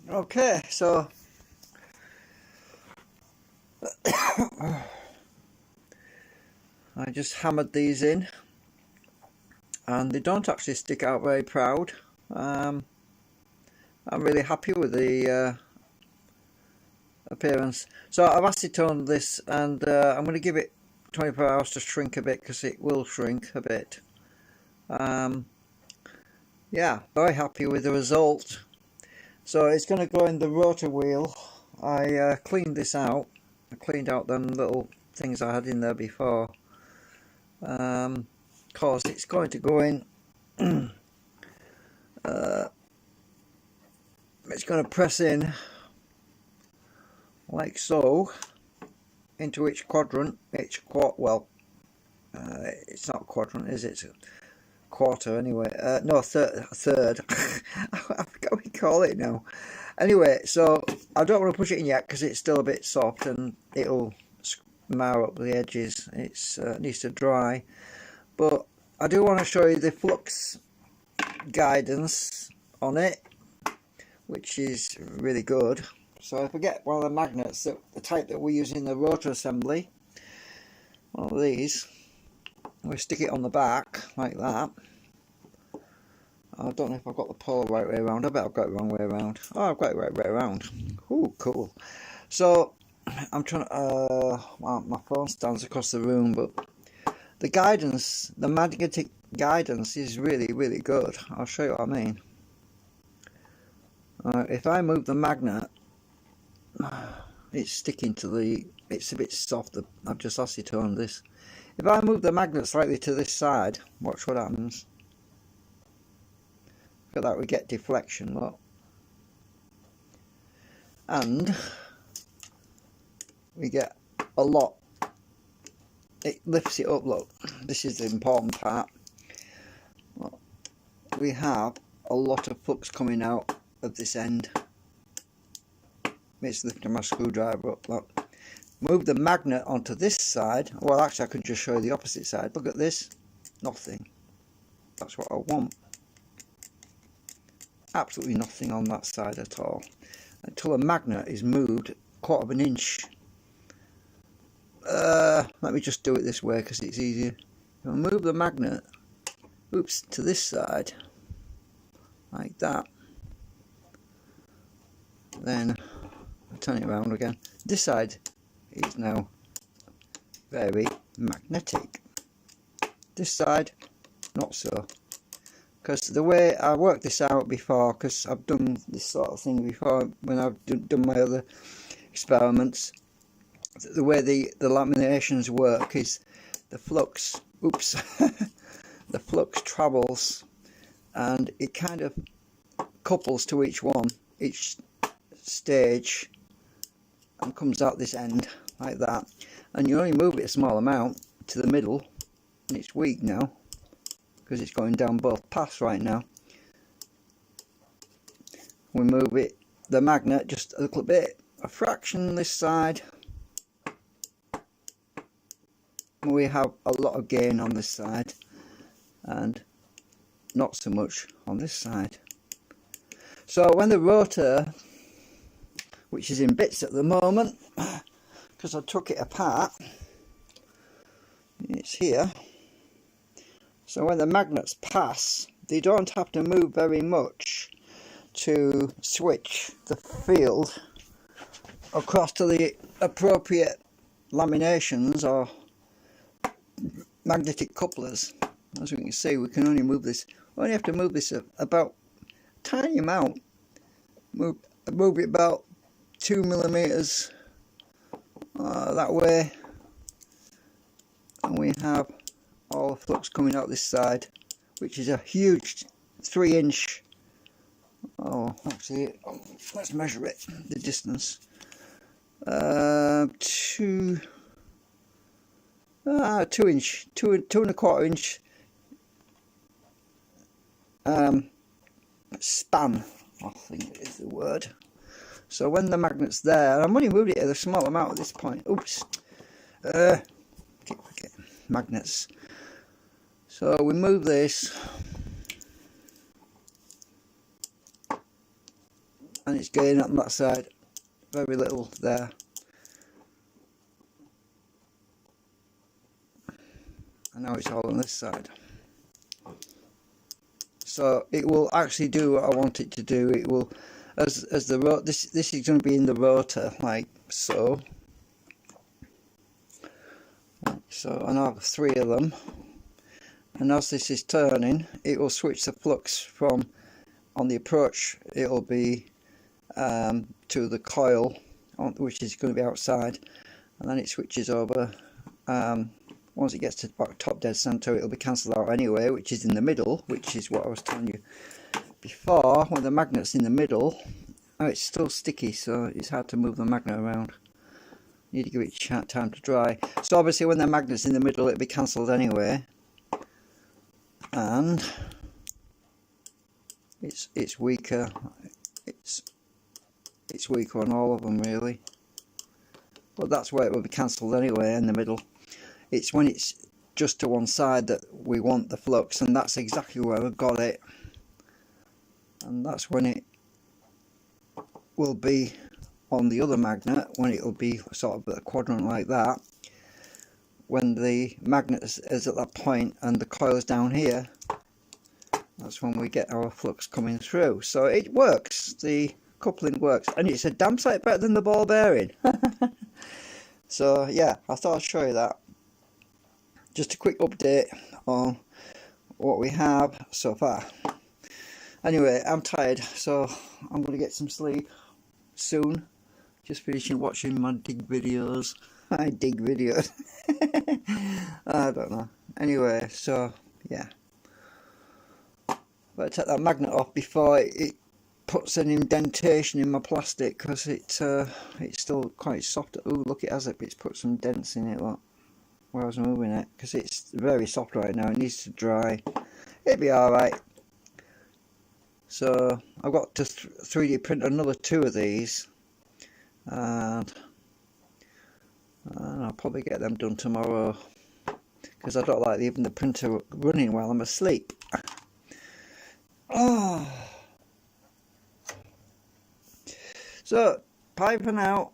Okay, so I just hammered these in, and they don't actually stick out very proud. I'm really happy with the appearance. So I've acetoned this, and I'm going to give it 24 hours to shrink a bit, because it will shrink a bit. Yeah, very happy with the result. So it's going to go in the rotor wheel. I cleaned this out. I cleaned out them little things I had in there before. Cause it's going to go in. It's going to press in like so into each quadrant. It's not quadrant, is it? It's a quarter anyway. No, third. I forgot what we call it now. Anyway, so I don't want to push it in yet because it's still a bit soft and it'll mar up the edges. It needs to dry. But I do want to show you the flux guidance on it, which is really good. So if we get one of the magnets, the type that we use in the rotor assembly, one of these, we stick it on the back like that. I don't know if I've got the pole right way around. I bet I've got it the wrong way around. Oh, I've got it right way around. Ooh, cool. So I'm trying to well, my phone stands across the room, but the guidance, the magnetic guidance is really, really good. I'll show you what I mean. If I move the magnet, it's sticking to the, it's a bit soft. I've just acetoned this. If I move the magnet slightly to this side, watch what happens. Look at that, we get deflection, look. And we get a lot. It lifts it up, look. This is the important part. Look, we have a lot of flux coming out of this end. It's lifting my screwdriver up, look. Move the magnet onto this side. Well, actually I could just show you the opposite side. Look at this. Nothing. That's what I want. Absolutely nothing on that side at all. Until the magnet is moved a quarter of an inch. Let me just do it this way because it's easier. If I move the magnet, oops, to this side, like that, then I turn it around again. This side is now very magnetic. This side, not so. Because the way I worked this out before, because I've done this sort of thing before when I've done my other experiments, the way the laminations work is the flux, oops, the flux travels and it kind of couples to each one, each stage, and comes out this end like that. And you only move it a small amount to the middle, and it's weak now because it's going down both paths right now. We move it, the magnet, just a little bit, a fraction this side. We have a lot of gain on this side and not so much on this side. So when the rotor, which is in bits at the moment because I took it apart, it's here. So when the magnets pass, they don't have to move very much to switch the field across to the appropriate laminations or magnetic couplers. As we can see, we can only move this, we only have to move this about a tiny amount, move it about 2 millimeters that way, and we have all the flux coming out this side, which is a huge 3-inch, actually let's measure it, the distance, 2 inch, 2.25 inch span, I think is the word. So when the magnet's there, I'm only moving it at a small amount at this point. Oops, keep forgetting magnets. So we move this, and it's getting on that side. Very little there. And now it's all on this side. So it will actually do what I want it to do. It will, as the this is going to be in the rotor like so. So, and I have 3 of them. And as this is turning, it will switch the flux from, on the approach, it'll be to the coil, which is going to be outside, and then it switches over. Once it gets to the top dead center, it'll be cancelled out anyway, which is in the middle, which is what I was telling you before. When the magnet's in the middle, oh, it's still sticky, so it's hard to move the magnet around. You need to give it time to dry. So obviously when the magnet's in the middle, it'll be cancelled anyway, and it's weaker. It's weaker on all of them really, but that's where it will be cancelled anyway, in the middle. It's when it's just to one side that we want the flux, and that's exactly where I've got it, and that's when it will be on the other magnet, when it will be sort of a quadrant like that. When the magnet is at that point and the coil is down here, that's when we get our flux coming through. So it works, the coupling works, and it's a damn sight better than the ball bearing. So yeah, I thought I'd show you that. Just a quick update on what we have so far. Anyway, I'm tired, so I'm going to get some sleep soon. Just finishing watching my dig videos. I dig videos. I don't know. Anyway, so yeah. But I take that magnet off before it puts an indentation in my plastic, because it's still quite soft. Oh, look, it has it. It's put some dents in it. Look, where I was moving it, because it's very soft right now. It needs to dry. It'll be all right. So I've got to 3D print another 2 of these, and I'll probably get them done tomorrow, because I don't like leaving the printer running while I'm asleep. Oh. So, bye for now.